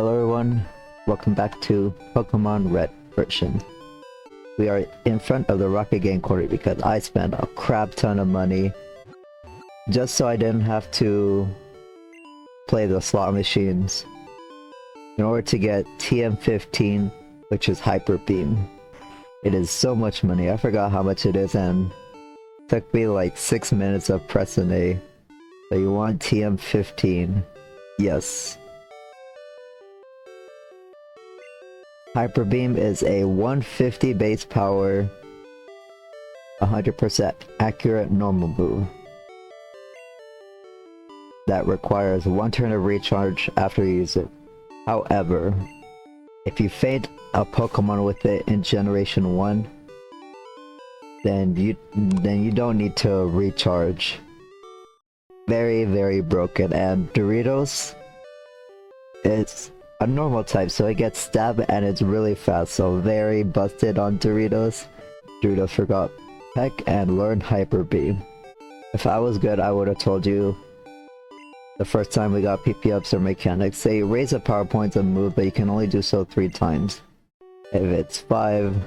Hello everyone, welcome back to Pokemon Red version. We are in front of the Rocket Game Quarter because I spent a crap ton of money just so I didn't have to play the slot machines in order to get TM15, which is Hyper Beam. It is so much money, I forgot how much it is, and it took me like 6 minutes of pressing A. So you want TM15? Yes. Hyper Beam is a 150 base power, 100% accurate normal move that requires 1 turn of recharge after you use it. However, if you faint a Pokemon with it in Generation 1, then you don't need to recharge. Very broken. And Doritos, it's a normal type, so it gets stabbed and it's really fast, so very busted on Doritos. Doritos forgot Peck and learned Hyper Beam. If I was good, I would have told you the first time we got PP ups or mechanics. Say raise the power points and move, but you can only do so 3 times. If it's 5, you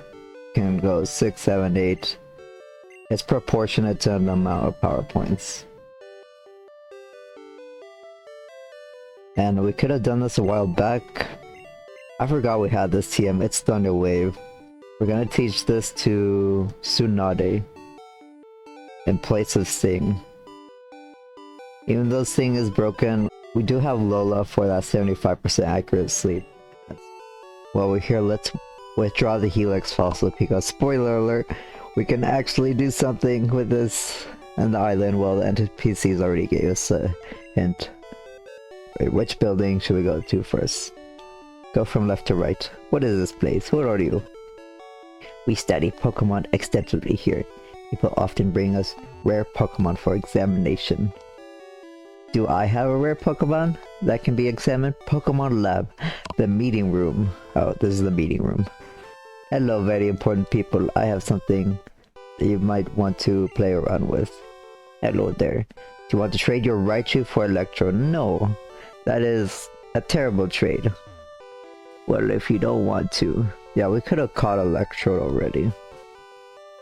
can go 6, 7, 8. It's proportionate to the amount of power points. And we could have done this a while back. I forgot we had this TM. It's Thunder Wave. We're gonna teach this to Tsunade in place of Sting. Even though Sting is broken, we do have Lola for that 75% accurate sleep. While we're here, let's withdraw the Helix fossil because, spoiler alert, we can actually do something with this and the island. Well, the NPCs already gave us a hint. Wait, which building should we go to first? Go from left to right. What is this place? What are you? We study Pokemon extensively here. People often bring us rare Pokemon for examination. Do I have a rare Pokemon that can be examined? Pokemon Lab. The meeting room. Oh, this is the meeting room. Hello, very important people. I have something that you might want to play around with. Hello there. Do you want to trade your Raichu for Electro? No. That is a terrible trade. Well, if you don't want to. Yeah, we could have caught Electrode already.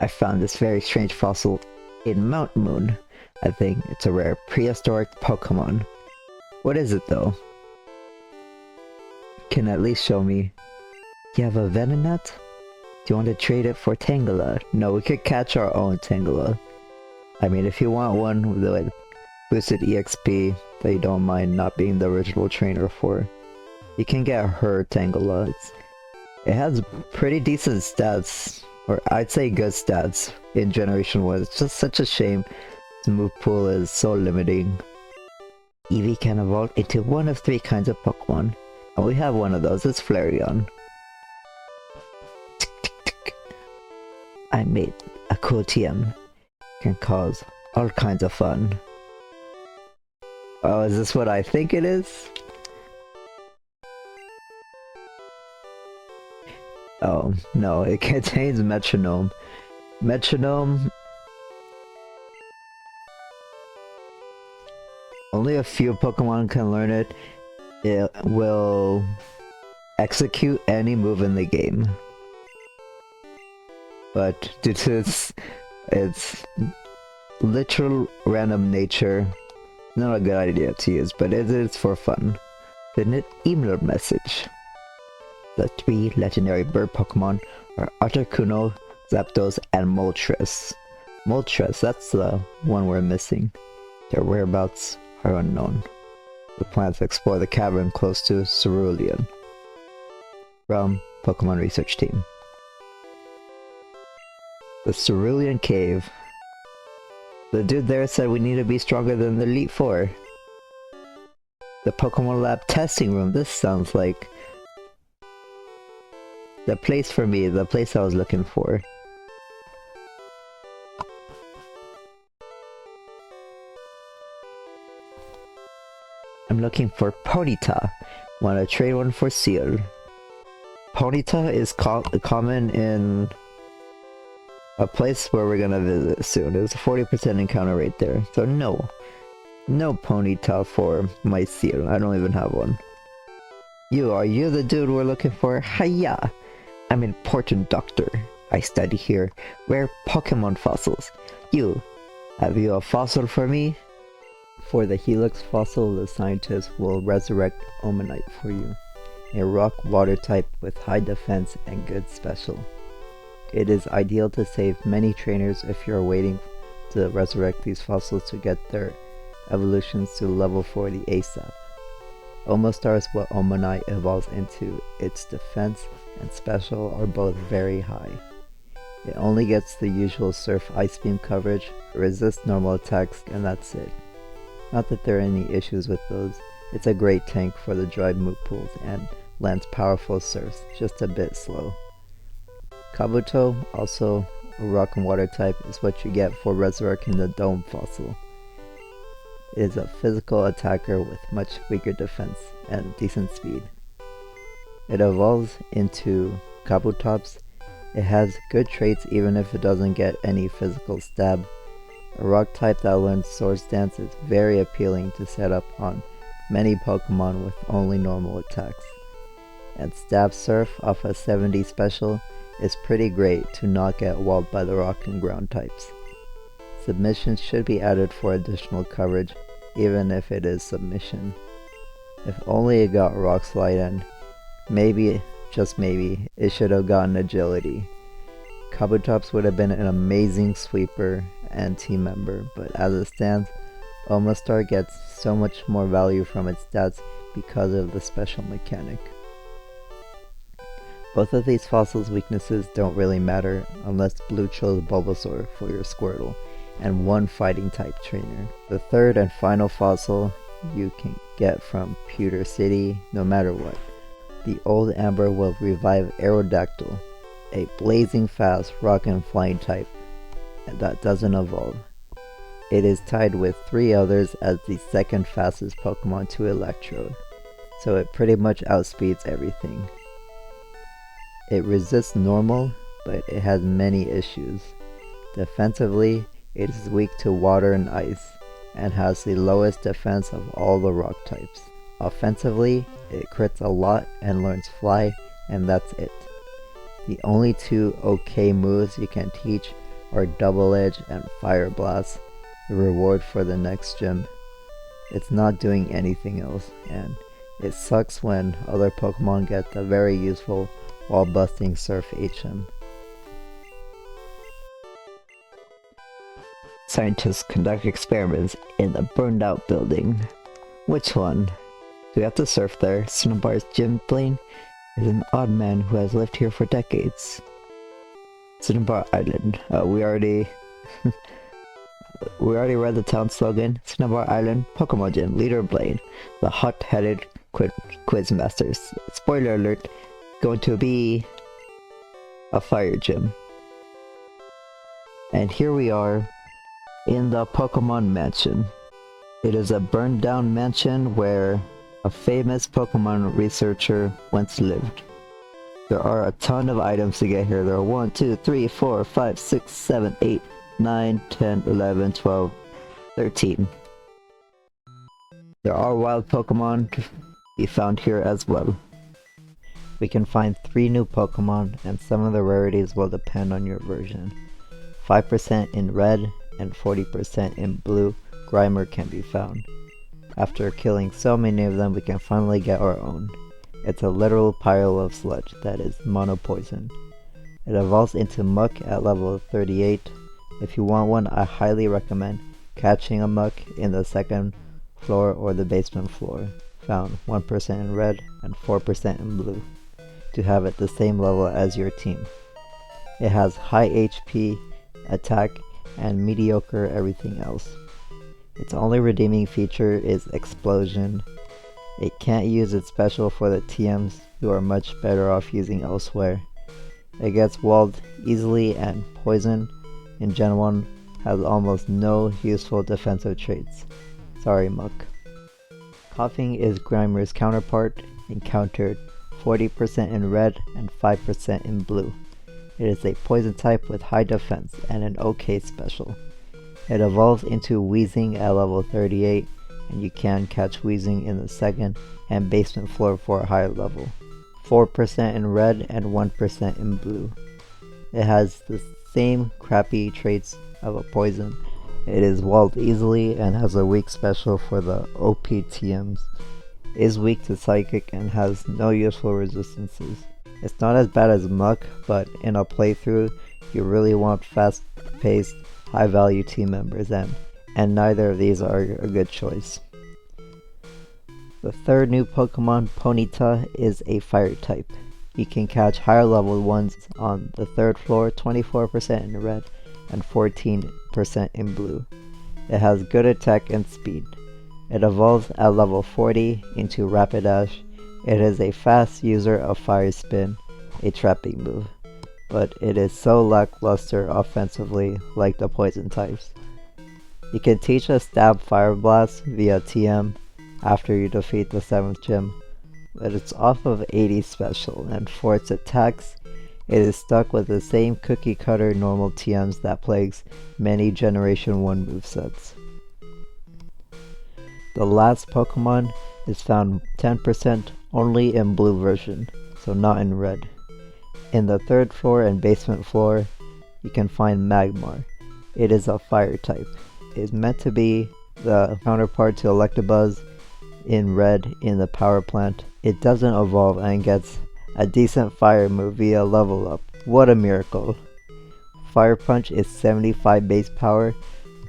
I found this very strange fossil in Mount Moon. I think it's a rare prehistoric Pokemon. What is it though? Can at least show me. You have a Venonat? Do you want to trade it for Tangela? No, we could catch our own Tangela. I mean, if you want one with boosted EXP that you don't mind not being the original trainer for, you can get her Tangela. It has pretty decent stats, or I'd say good stats in Generation 1. It's just such a shame the move pool is so limiting. Eevee can evolve into one of 3 kinds of Pokemon, and we have one of those. It's Flareon. I made a cool TM. Can cause all kinds of fun. Oh, is this what I think it is? Oh, no, it contains Metronome. Metronome... Only a few Pokemon can learn it. It will execute any move in the game. But due to its literal random nature, not a good idea to use, but it is for fun. The email message. The 3 legendary bird Pokemon are Articuno, Zapdos, and Moltres. Moltres, that's the one we're missing. Their whereabouts are unknown. We plan to explore the cavern close to Cerulean. From Pokemon Research Team. The Cerulean Cave. The dude there said we need to be stronger than the Elite Four. The Pokemon Lab testing room. This sounds like the place for me, the place I was looking for. I'm looking for Ponyta. Want to trade one for Seal. Ponyta is common in a place where we're gonna visit soon. There's a 40% encounter rate there, so no. No Ponyta for my Seal. I don't even have one. Are you the dude we're looking for? Hiya! I'm an important doctor. I study here rare Pokémon fossils. Have you a fossil for me? For the Helix fossil, the scientist will resurrect Omanite for you. A rock water type with high defense and good special. It is ideal to save many trainers if you are waiting to resurrect these fossils to get their evolutions to level 40 ASAP. Omastar is what Omanite evolves into. Its defense and special are both very high. It only gets the usual Surf Ice Beam coverage, resists normal attacks, and that's it. Not that there are any issues with those. It's a great tank for the dry move pools and lands powerful surfs, just a bit slow. Kabuto, also a rock and water type, is what you get for resurrecting the Dome fossil. It is a physical attacker with much weaker defense and decent speed. It evolves into Kabutops. It has good traits even if it doesn't get any physical stab. A rock type that learns Swords Dance is very appealing to set up on many Pokemon with only normal attacks. And Stab Surf off a 70 special is pretty great to not get walled by the rock and ground types. Submission should be added for additional coverage, even if it is submission. If only it got Rock Slide, and maybe, just maybe, it should have gotten agility. Kabutops would have been an amazing sweeper and team member, but as it stands, Omastar gets so much more value from its stats because of the special mechanic. Both of these fossils' weaknesses don't really matter unless Blue chose Bulbasaur for your Squirtle and one fighting type trainer. The third and final fossil you can get from Pewter City no matter what. The old Amber will revive Aerodactyl, a blazing fast rock and flying type that doesn't evolve. It is tied with 3 others as the second fastest Pokemon to Electrode, so it pretty much outspeeds everything. It resists normal, but it has many issues. Defensively, it is weak to water and ice, and has the lowest defense of all the rock types. Offensively, it crits a lot and learns Fly, and that's it. The only 2 okay moves you can teach are Double Edge and Fire Blast, the reward for the next gym. It's not doing anything else, and it sucks when other Pokemon get the very useful while busting Surf HM. Scientists conduct experiments in the burned out building. Which one? Do we have to surf there? Cinnabar's gym plane is an odd man who has lived here for decades. Cinnabar Island. We already read the town slogan. Cinnabar Island, Pokemon Gym, Leader Blaine, the hot-headed quiz masters. Spoiler alert, going to be a fire gym. And here we are in the Pokemon Mansion. It is a burned down mansion where a famous Pokemon researcher once lived. There are a ton of items to get here. There are 1, 2, 3, 4, 5, 6, 7, 8, 9, 10, 11, 12, 13. There are wild Pokemon to be found here as well. We can find 3 new Pokemon, and some of the rarities will depend on your version. 5% in red and 40% in blue Grimer can be found. After killing so many of them, we can finally get our own. It's a literal pile of sludge that is mono poison. It evolves into Muck at level 38. If you want one, I highly recommend catching a Muck in the 2nd floor or the basement floor, found 1% in red and 4% in blue, to have it the same level as your team. It has high HP, attack, and mediocre everything else. Its only redeeming feature is Explosion. It can't use its special for the TMs who are much better off using elsewhere. It gets walled easily, and Poison in Gen 1 has almost no useful defensive traits. Sorry, Muck. Coughing is Grimer's counterpart, encountered 40% in red and 5% in blue. It is a poison type with high defense and an okay special. It evolves into Wheezing at level 38 and you can catch Weezing in the second and basement floor for a higher level. 4% in red and 1% in blue. It has the same crappy traits of a poison. It is walled easily and has a weak special for the OP TMs. It is weak to Psychic and has no useful resistances. It's not as bad as Muck, but in a playthrough, you really want fast-paced, high-value team members, and neither of these are a good choice. The third new Pokemon, Ponyta, is a fire type. You can catch higher level ones on the third floor, 24% in red and 14% in blue. It has good attack and speed. It evolves at level 40 into Rapidash. It is a fast user of Fire Spin, a trapping move, but it is so lackluster offensively like the poison types. You can teach a Stab Fire Blast via TM after you defeat the 7th gym, but it's off of 80 special, and for its attacks, it is stuck with the same cookie cutter normal TMs that plagues many Generation 1 movesets. The last Pokemon is found 10% only in blue version, so not in red. In the third floor and basement floor, you can find Magmar. It is a fire type. It is meant to be the counterpart to Electabuzz in red in the power plant. It doesn't evolve and gets a decent fire move via level up. What a miracle. Fire Punch is 75 base power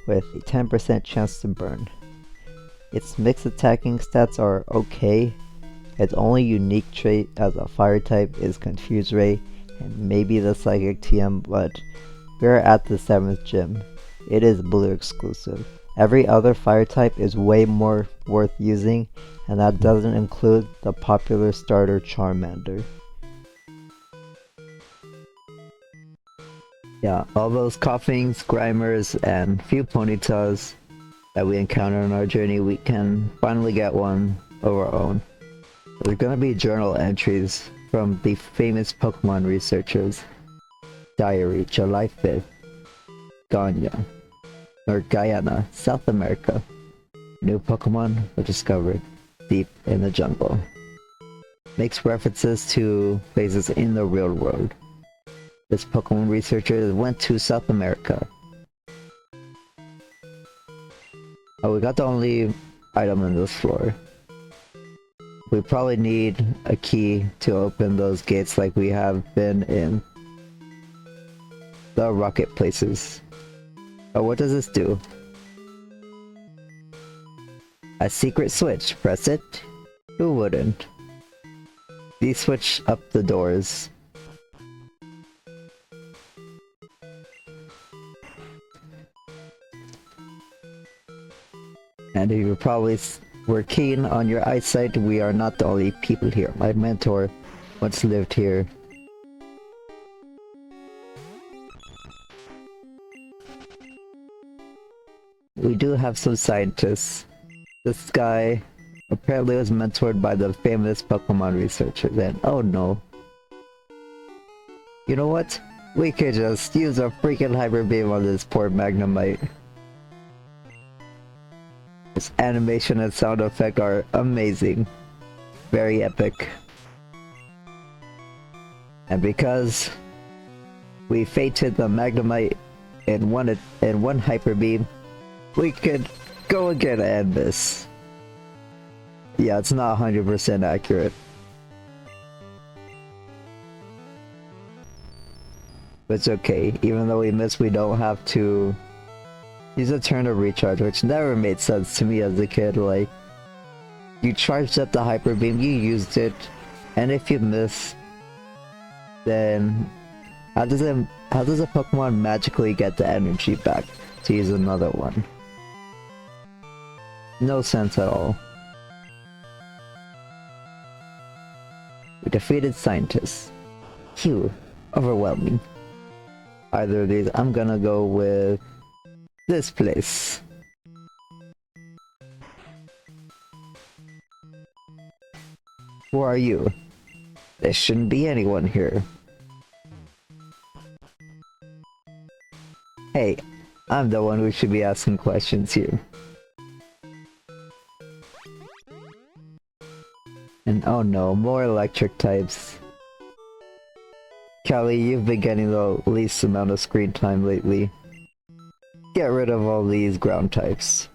with a 10% chance to burn. Its mixed attacking stats are okay. Its only unique trait as a fire type is Confuse Ray and maybe the Psychic TM, but we're at the 7th gym. It is blue exclusive. Every other fire type is way more worth using, and that doesn't include the popular starter Charmander. Yeah, all those Coughings, Grimers, and few Ponytas that we encounter on our journey, we can finally get one of our own. There's gonna be journal entries from the famous Pokemon researchers. Diary, July 5th. Ganya, North Guyana, South America. New Pokemon were discovered deep in the jungle. Makes references to places in the real world. This Pokemon researcher went to South America. Oh, we got the only item on this floor. We probably need a key to open those gates like we have been in the rocket places. Oh, what does this do? A secret switch. Press it. Who wouldn't? These switch up the doors. And if you probably were keen on your eyesight, we are not the only people here. My mentor once lived here. We do have some scientists. This guy apparently was mentored by the famous Pokemon researchers, and oh no. You know what? We could just use a freaking Hyper Beam on this poor Magnemite. Its animation and sound effect are amazing. Very epic. And because we fated the Magnemite in one Hyper Beam, we could go again and end this. Yeah, it's not 100% accurate. But it's okay. Even though we miss, we don't have to use a turn of recharge, which never made sense to me as a kid. Like, you charged up the Hyper Beam, you used it, and if you miss, then how does a Pokemon magically get the energy back to use another one? No sense at all. We defeated scientists. Phew, overwhelming. Either of these, I'm gonna go with this place. Who are you? There shouldn't be anyone here. Hey, I'm the one who should be asking questions here. And oh no, more electric types. Callie, you've been getting the least amount of screen time lately. Get rid of all these ground types.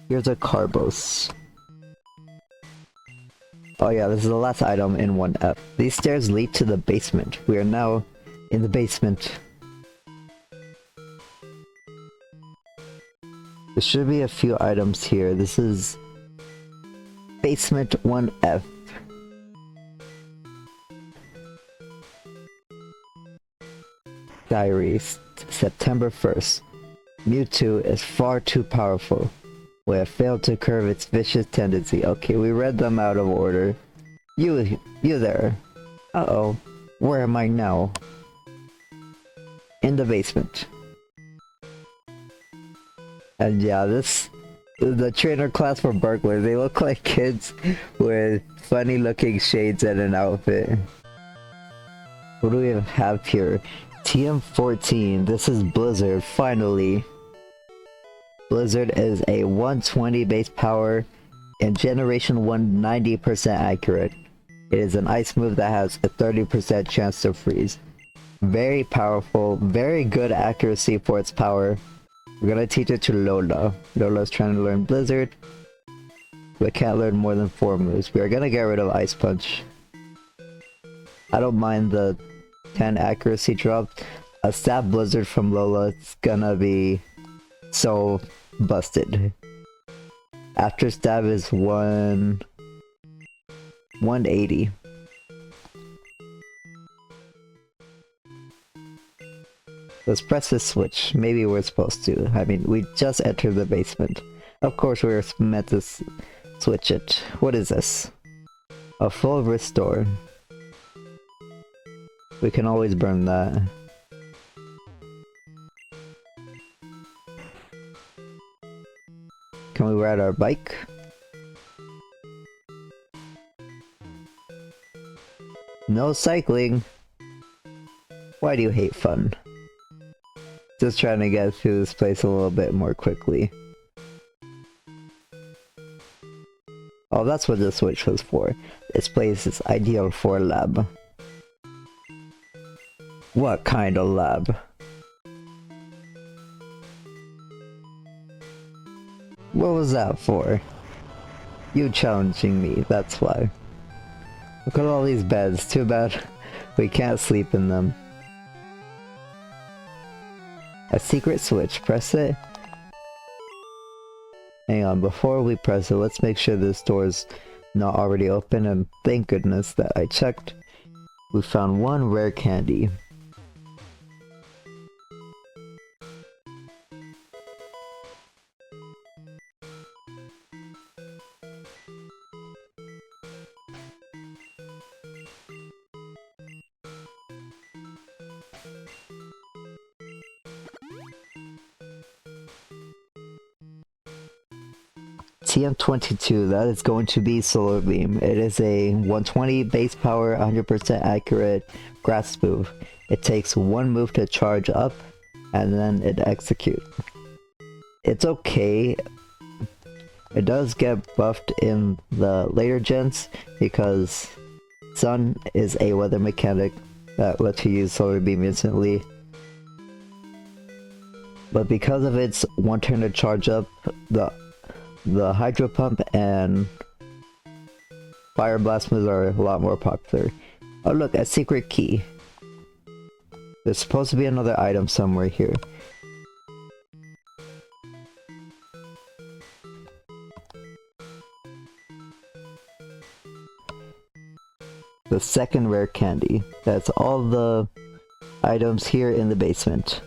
Here's a Carbos. Oh yeah, this is the last item in 1F. These stairs lead to the basement. We are now in the basement. There should be a few items here. This is basement 1F. Diary, September 1st. Mewtwo is far too powerful. We have failed to curb its vicious tendency. Okay, we read them out of order. You there. Uh-oh. Where am I now? In the basement. And yeah, the trainer class for burglars, they look like kids with funny looking shades and an outfit. What do we have here? TM14, this is Blizzard, finally. Blizzard is a 120 base power and generation 1 90% accurate. It is an ice move that has a 30% chance to freeze. Very powerful, very good accuracy for its power. We're gonna teach it to Lola. Lola's trying to learn Blizzard, but can't learn more than 4 moves. We are gonna get rid of Ice Punch. I don't mind the 10 accuracy drop. A stab Blizzard from Lola is gonna be so busted. After stab is 180. Let's press this switch. Maybe we're supposed to. I mean, we just entered the basement. Of course we were meant to switch it. What is this? A full restore. We can always burn that. Can we ride our bike? No cycling! Why do you hate fun? Just trying to get through this place a little bit more quickly. Oh, that's what the switch was for. This place is ideal for a lab. What kind of lab? What was that for? You challenging me, that's why. Look at all these beds, too bad we can't sleep in them. A secret switch, press it. Hang on, before we press it, let's make sure this door's not already open, and thank goodness that I checked. We found one rare candy. TM22, that is going to be Solar Beam. It is a 120 base power, 100% accurate grass move. It takes 1 move to charge up, and then it executes. It's okay. It does get buffed in the later gens, because Sun is a weather mechanic that lets you use Solar Beam instantly. But because of its 1 turn to charge up, the Hydro Pump and Fire Blast moves are a lot more popular. Oh look, a secret key. There's supposed to be another item somewhere here. The second rare candy. That's all the items here in the basement.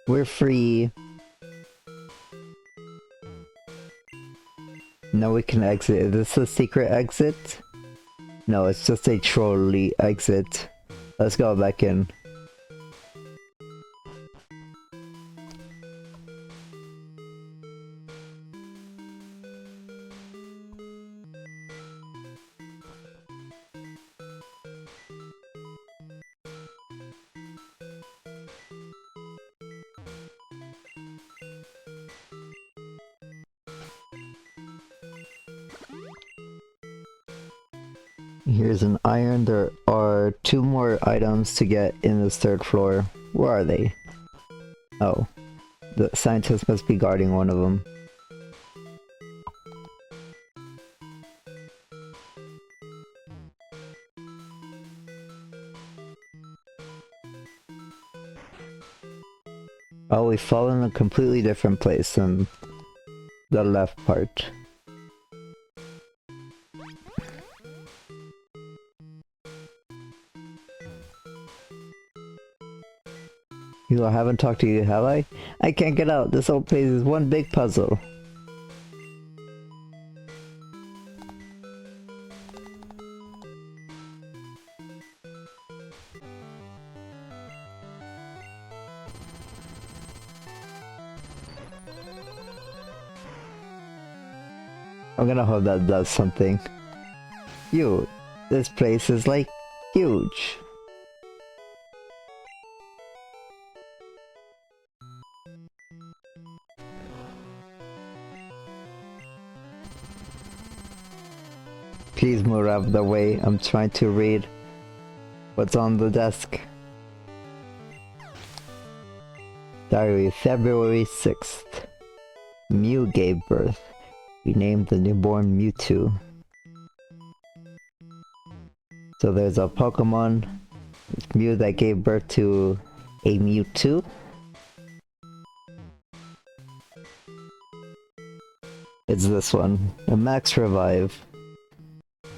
We're free. Now we can exit. Is this a secret exit? No, it's just a trolley exit. Let's go back in. Here's an iron. There are 2 more items to get in this 3rd floor. Where are they? Oh. The scientist must be guarding one of them. Oh, we fall in a completely different place than the left part. You, I haven't talked to you, have I? I can't get out. This whole place is one big puzzle. I'm gonna hope that does something. You, this place is like huge. Please move out of the way. I'm trying to read what's on the desk. Diary, February 6th. Mew gave birth. We named the newborn Mewtwo. So there's a Pokemon Mew that gave birth to a Mewtwo. It's this one, a Max Revive.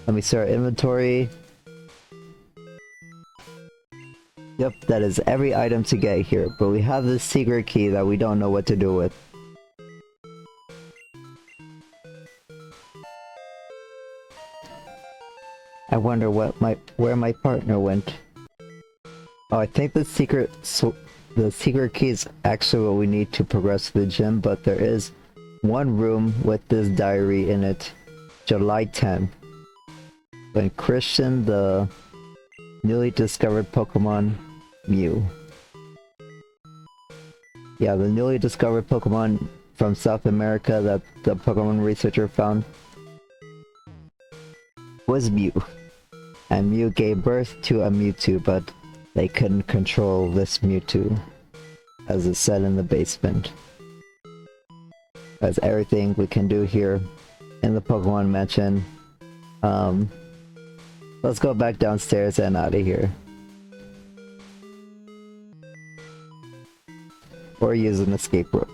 Let me see our inventory. Yep, that is every item to get here, but we have this secret key that we don't know what to do with. I wonder where my partner went. Oh, I think the secret key is actually what we need to progress to the gym, but there is one room with this diary in it. July 10th. When Christian, the newly discovered Pokemon Mew. Yeah, the newly discovered Pokemon from South America that the Pokemon researcher found was Mew. And Mew gave birth to a Mewtwo, but they couldn't control this Mewtwo, as it's said in the basement. That's everything we can do here in the Pokemon Mansion. Let's go back downstairs and out of here. Or use an escape rope.